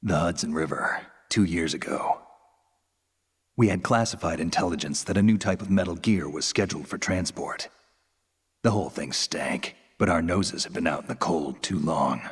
The Hudson River, 2 years ago. We had classified intelligence that a new type of metal gear was scheduled for transport. The whole thing stank, but our noses had been out in the cold too long.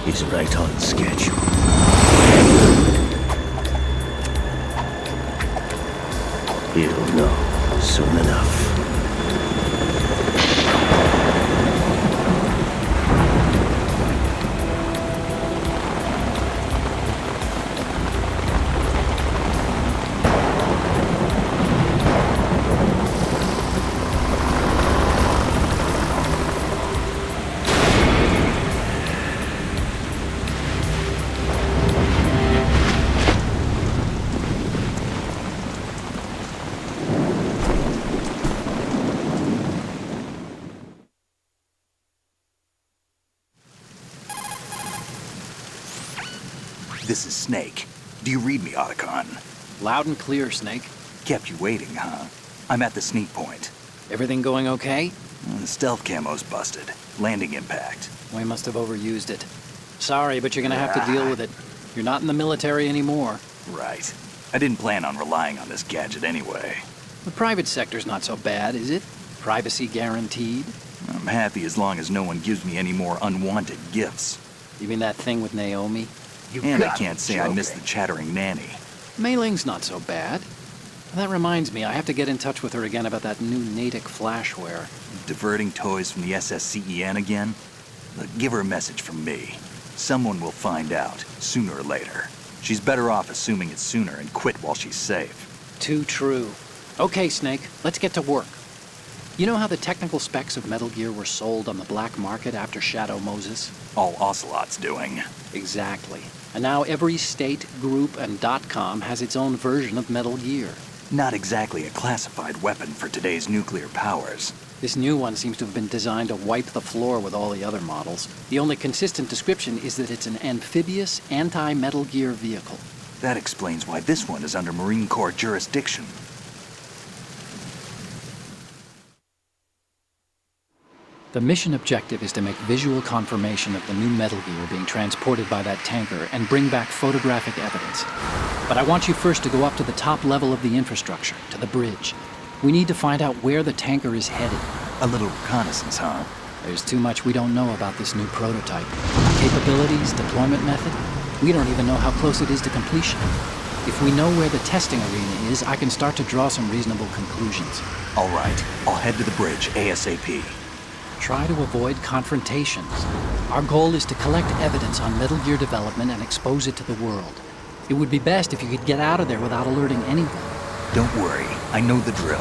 He's right on schedule. He'll know soon enough. This is Snake. Do you read me, Otacon? Loud and clear, Snake. Kept you waiting, huh? I'm at the sneak point. Everything going okay? The stealth camo's busted. Landing impact. We must have overused it. Sorry, but you're gonna have to deal with it. You're not in the military anymore. Right. I didn't plan on relying on this gadget anyway. The private sector's not so bad, is it? Privacy guaranteed? I'm happy as long as no one gives me any more unwanted gifts. You mean that thing with Naomi? And I can't say I miss the chattering nanny. Mei Ling's not so bad. That reminds me, I have to get in touch with her again about that new Natick flashware. Diverting toys from the SSCEN again? Look, give her a message from me. Someone will find out, sooner or later. She's better off assuming it's sooner and quit while she's safe. Too true. Okay, Snake, let's get to work. You know how the technical specs of Metal Gear were sold on the black market after Shadow Moses? All Ocelot's doing. Exactly. And now every state, group, and .com has its own version of Metal Gear. Not exactly a classified weapon for today's nuclear powers. This new one seems to have been designed to wipe the floor with all the other models. The only consistent description is that it's an amphibious, anti-Metal Gear vehicle. That explains why this one is under Marine Corps jurisdiction. The mission objective is to make visual confirmation of the new Metal Gear being transported by that tanker and bring back photographic evidence. But I want you first to go up to the top level of the infrastructure, to the bridge. We need to find out where the tanker is headed. A little reconnaissance, huh? There's too much we don't know about this new prototype. Capabilities, deployment method. We don't even know how close it is to completion. If we know where the testing arena is, I can start to draw some reasonable conclusions. All right, I'll head to the bridge ASAP. Try to avoid confrontations. Our goal is to collect evidence on Metal Gear development and expose it to the world. It would be best if you could get out of there without alerting anyone. Don't worry, I know the drill.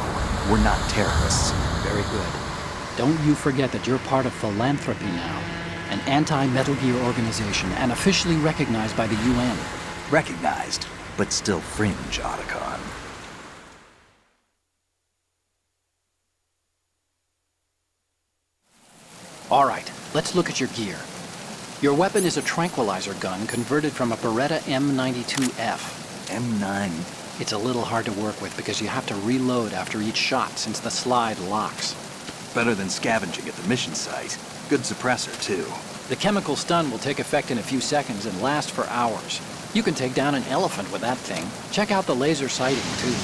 We're not terrorists. Very good. Don't you forget that you're part of Philanthropy now, an anti-Metal Gear organization and officially recognized by the UN. Recognized, but still fringe, Otacon. All right, let's look at your gear. Your weapon is a tranquilizer gun converted from a Beretta M92F. M9. It's a little hard to work with because you have to reload after each shot since the slide locks. Better than scavenging at the mission site. Good suppressor, too. The chemical stun will take effect in a few seconds and last for hours. You can take down an elephant with that thing. Check out the laser sighting, too.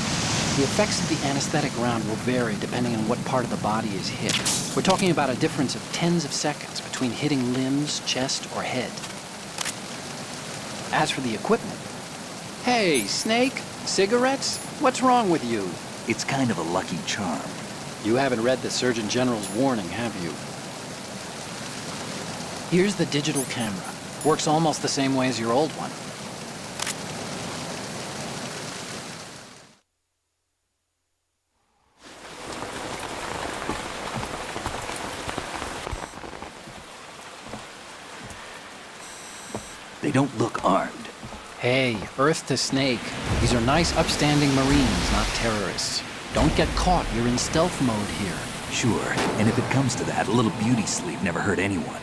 The effects of the anesthetic round will vary depending on what part of the body is hit. We're talking about a difference of tens of seconds between hitting limbs, chest, or head. As for the equipment... Hey, Snake! Cigarettes? What's wrong with you? It's kind of a lucky charm. You haven't read the Surgeon General's warning, have you? Here's the digital camera. Works almost the same way as your old one. They don't look armed. Hey, Earth to Snake. These are nice, upstanding Marines, not terrorists. Don't get caught. You're in stealth mode here. Sure, and if it comes to that, a little beauty sleep never hurt anyone.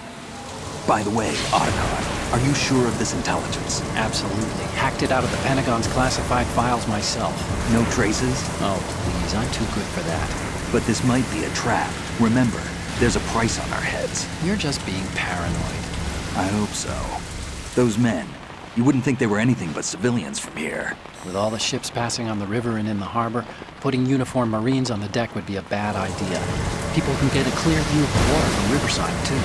By the way, Otacon, are you sure of this intelligence? Absolutely. Hacked it out of the Pentagon's classified files myself. No traces? Oh, please, I'm too good for that. But this might be a trap. Remember, there's a price on our heads. You're just being paranoid. I hope so. Those men, you wouldn't think they were anything but civilians from here. With all the ships passing on the river and in the harbor, putting uniformed Marines on the deck would be a bad idea. People can get a clear view of the water from Riverside, too.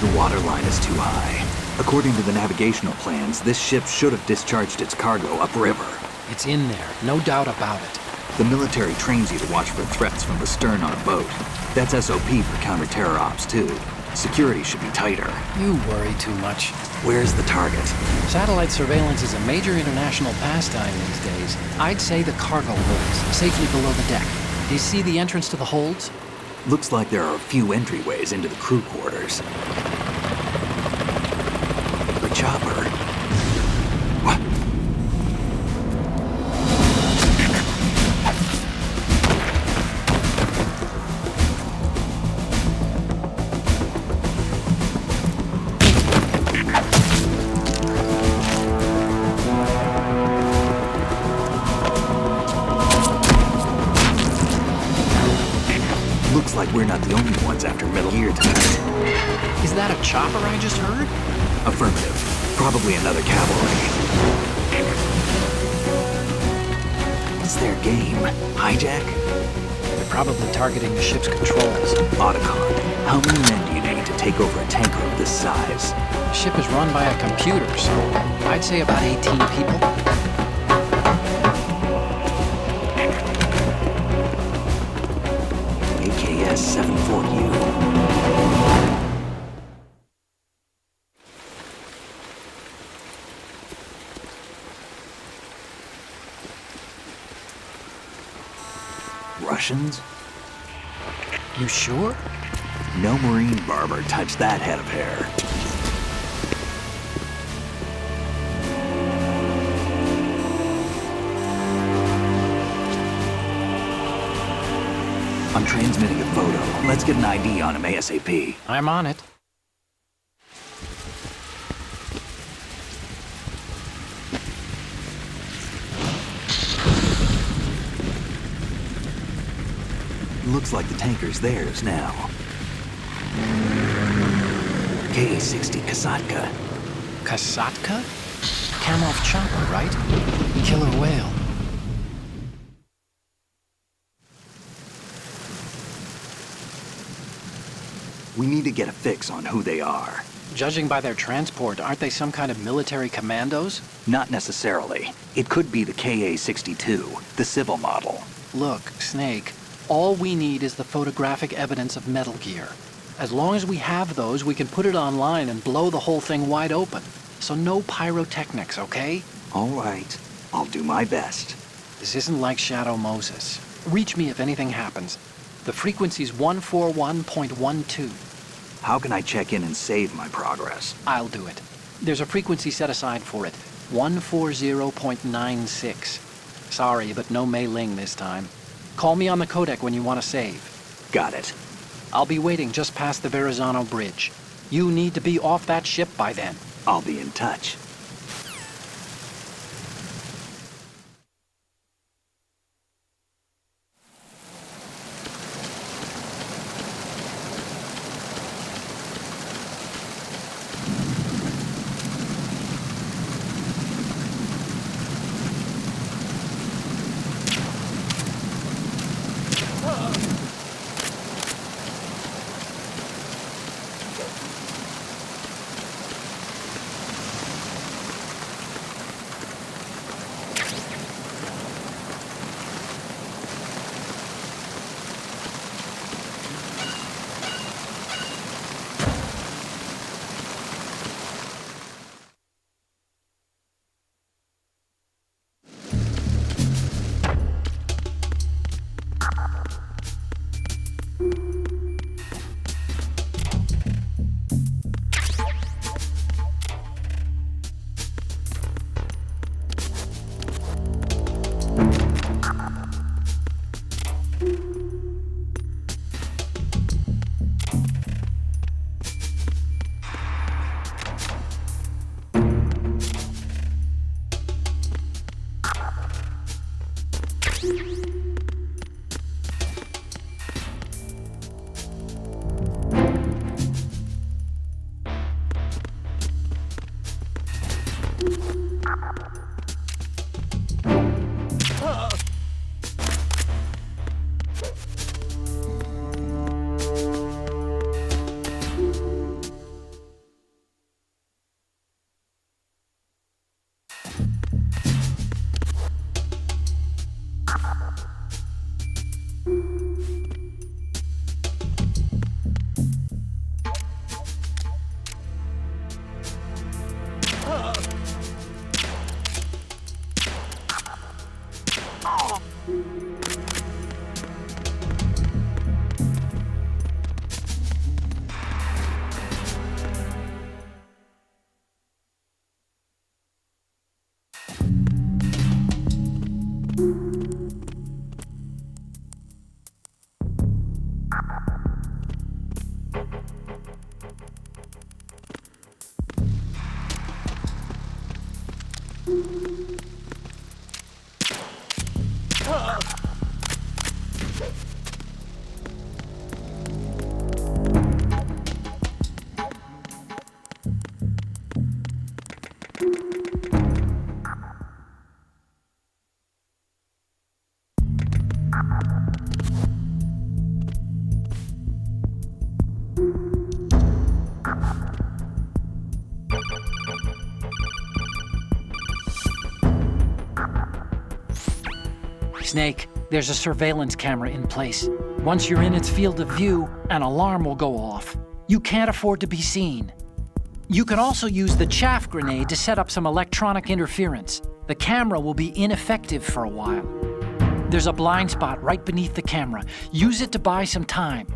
The water line is too high. According to the navigational plans, this ship should have discharged its cargo upriver. It's in there, no doubt about it. The military trains you to watch for threats from the stern on a boat. That's SOP for counter-terror ops, too. Security should be tighter. You worry too much. Where's the target? Satellite surveillance is a major international pastime these days. I'd say the cargo holds, safely below the deck. Do you see the entrance to the holds? Looks like there are a few entryways into the crew quarters. The chopper. What? Looks like we're not the only ones after Metal Gear tonight. Is that a chopper I just heard? Affirmative. Probably another cavalry. What's their game? Hijack? They're probably targeting the ship's controls. Otacon, how many men do you need to take over a tanker of this size? The ship is run by a computer, so I'd say about 18 people. AKS 74U. Russians? You sure? No Marine barber touched that head of hair. I'm transmitting a photo. Let's get an ID on him ASAP. I'm on it. Looks like the tanker's theirs now. Ka-60 Kasatka. Kasatka? Kamov chopper, right? Killer whale. We need to get a fix on who they are. Judging by their transport, aren't they some kind of military commandos? Not necessarily. It could be the Ka-62, the civil model. Look, Snake, all we need is the photographic evidence of Metal Gear. As long as we have those, we can put it online and blow the whole thing wide open. So no pyrotechnics, okay? All right. I'll do my best. This isn't like Shadow Moses. Reach me if anything happens. The frequency's 141.12. How can I check in and save my progress? I'll do it. There's a frequency set aside for it. 140.96. Sorry, but no Mei Ling this time. Call me on the codec when you want to save. Got it. I'll be waiting just past the Verrazano Bridge. You need to be off that ship by then. I'll be in touch. Snake, there's a surveillance camera in place. Once you're in its field of view, an alarm will go off. You can't afford to be seen. You can also use the chaff grenade to set up some electronic interference. The camera will be ineffective for a while. There's a blind spot right beneath the camera. Use it to buy some time.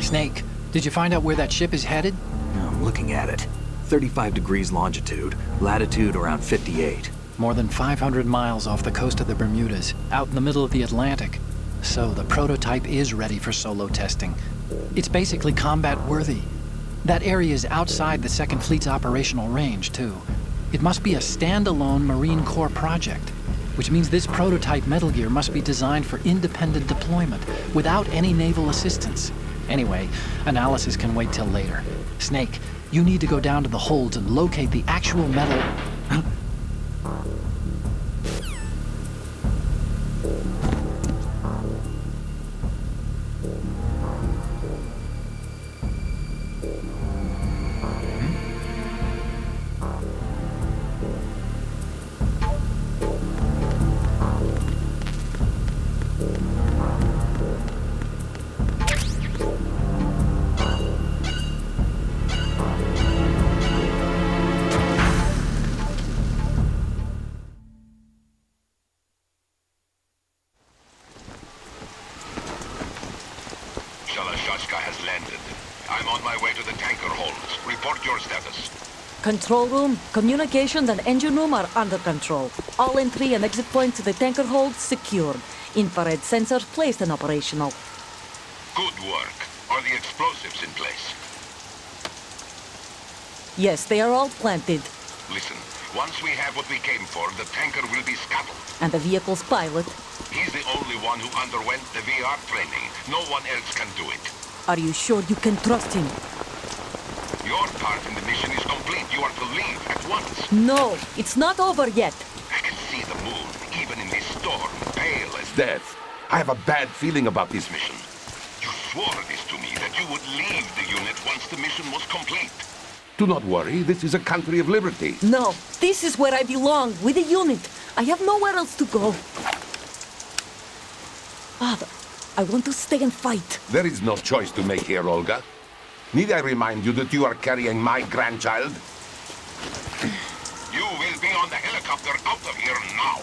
Snake, did you find out where that ship is headed? I'm looking at it. 35 degrees longitude, latitude around 58. More than 500 miles off the coast of the Bermudas, out in the middle of the Atlantic. So the prototype is ready for solo testing. It's basically combat-worthy. That area is outside the Second Fleet's operational range, too. It must be a standalone Marine Corps project, which means this prototype Metal Gear must be designed for independent deployment, without any naval assistance. Anyway, analysis can wait till later. Snake, you need to go down to the holds and locate the actual metal... Shalashashka has landed. I'm on my way to the tanker holds. Report your status. Control room, communications, and engine room are under control. All entry and exit points to the tanker hold secured. Infrared sensors placed and operational. Good work. Are the explosives in place? Yes, they are all planted. Listen, once we have what we came for, the tanker will be scuttled. And the vehicle's pilot. He's the only one who underwent the VR training. No one else can do it. Are you sure you can trust him? Your part in the mission is complete. You are to leave at once. No, it's not over yet. I can see the moon, even in this storm, pale as death. I have a bad feeling about this mission. You swore this to me, that you would leave the unit once the mission was complete. Do not worry, this is a country of liberty. No, this is where I belong, with the unit. I have nowhere else to go. Father, I want to stay and fight. There is no choice to make here, Olga. Need I remind you that you are carrying my grandchild? You will be on the helicopter out of here now.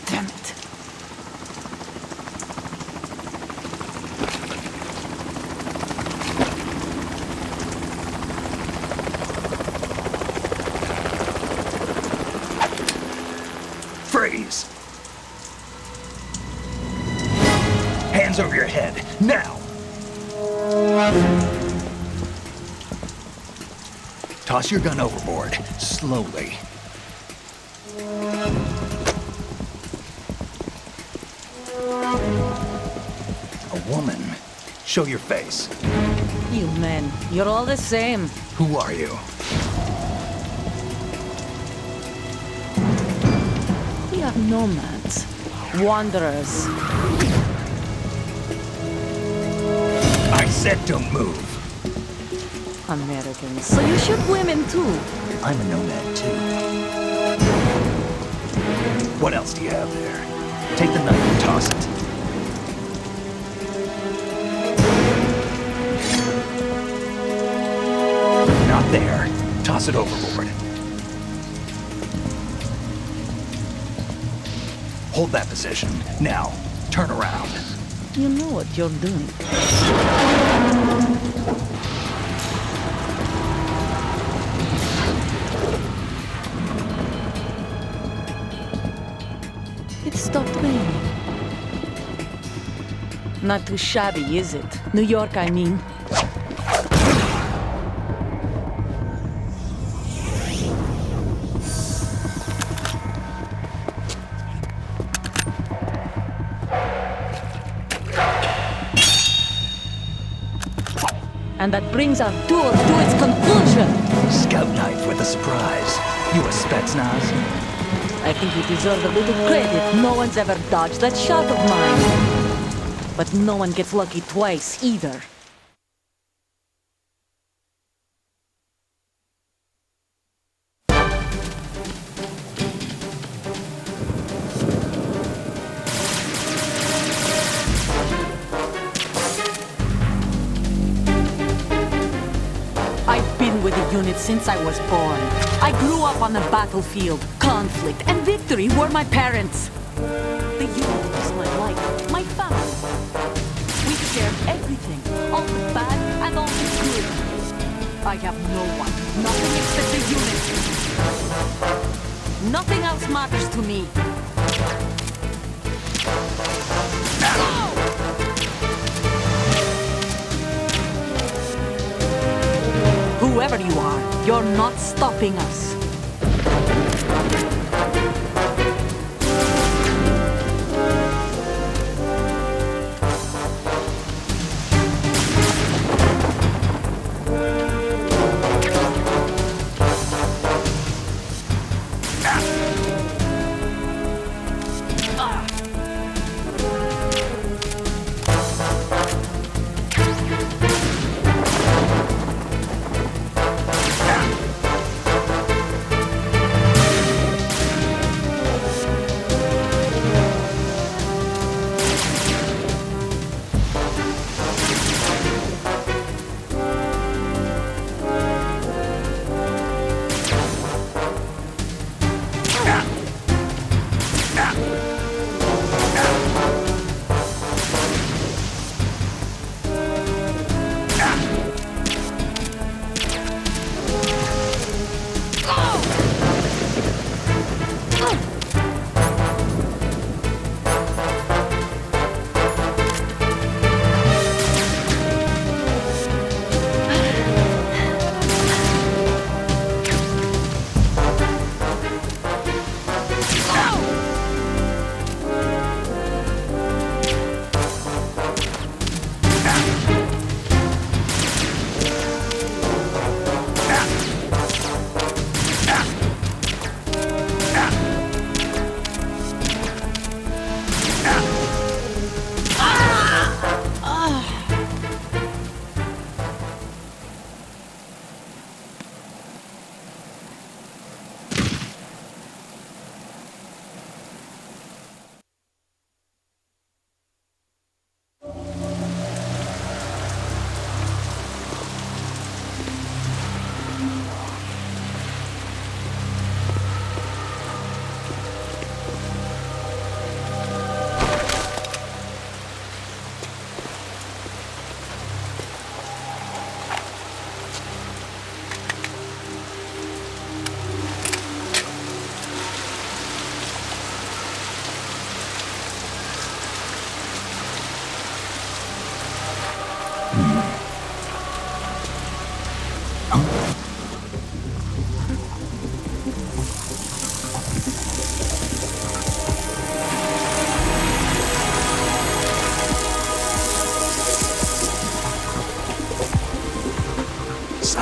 Damn it. Freeze! Hands over your head, now! Toss your gun overboard, slowly. A woman. Show your face. You men, you're all the same. Who are you? We are nomads. Wanderers. I said don't move. Americans. So you shoot women too. I'm a nomad too. What else do you have there? Take the knife and toss it. Not there. Toss it overboard. Hold that position. Now, turn around. You know what you're doing. It stopped raining. Not too shabby, is it? New York, I mean. And that brings our tour to its conclusion. Scout knife with a surprise. You a Spetsnaz? I think you deserve a little credit. No one's ever dodged that shot of mine. But no one gets lucky twice, either. I've been with the unit since I was born. I grew up on the battlefield. Conflict and victory were my parents. The unit is my life, my family. We shared everything, all the bad and all the good. I have no one, nothing except the unit. Nothing else matters to me. Whoever you are, you're not stopping us.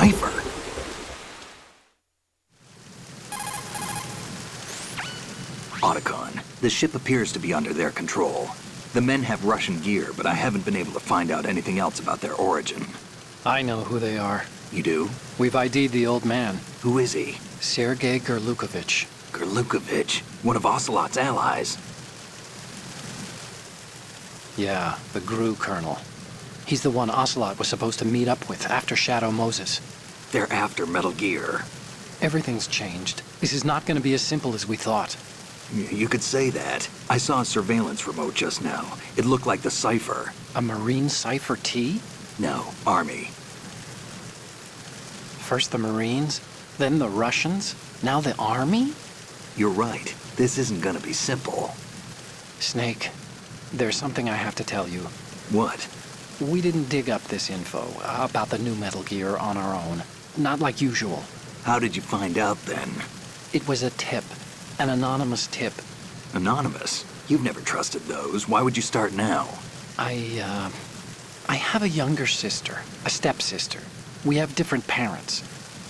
cipher. Otacon, the ship appears to be under their control. The men have Russian gear, but I haven't been able to find out anything else about their origin. I know who they are. You do? We've ID'd the old man, Who is he? Sergei Gerlukovich. Gerlukovich, one of Ocelot's allies. Yeah, the GRU colonel. He's the one Ocelot was supposed to meet up with after Shadow Moses. They're after Metal Gear. Everything's changed. This is not going to be as simple as we thought. You could say that. I saw a surveillance remote just now. It looked like the cipher. A Marine Cipher T? No, Army. First the Marines, then the Russians, now the Army? You're right. This isn't gonna be simple. Snake, there's something I have to tell you. What? We didn't dig up this info about the new Metal Gear on our own. Not like usual. How did you find out then? It was a tip. An anonymous tip. Anonymous? You've never trusted those. Why would you start now? I have a younger sister, a stepsister. We have different parents.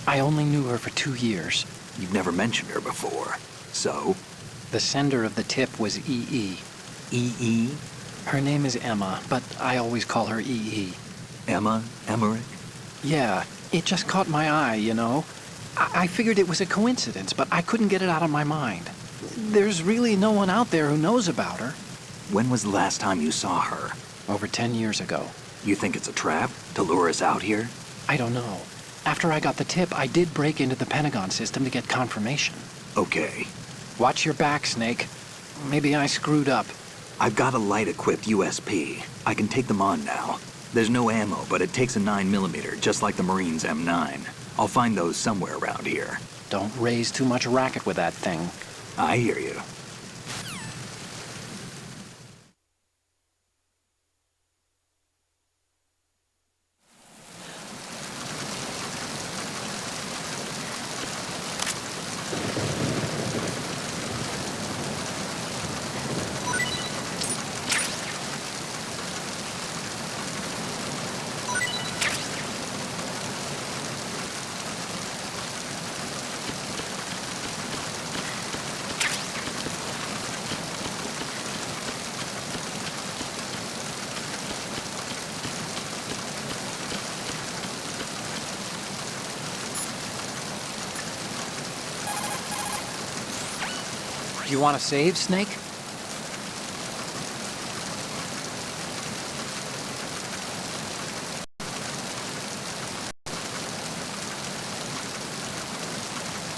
I only knew her for 2 years. You've never mentioned her before. So? The sender of the tip was EE. EE? Her name is Emma, but I always call her EE. Emma? Emmerich? Yeah, it just caught my eye, you know? I figured it was a coincidence, but I couldn't get it out of my mind. There's really no one out there who knows about her. When was the last time you saw her? Over 10 years ago. You think it's a trap? To lure us out here? I don't know. After I got the tip, I did break into the Pentagon system to get confirmation. Okay. Watch your back, Snake. Maybe I screwed up. I've got a light-equipped USP. I can take them on now. There's no ammo, but it takes a 9mm, just like the Marines' M9. I'll find those somewhere around here. Don't raise too much racket with that thing. I hear you. You want to save, Snake?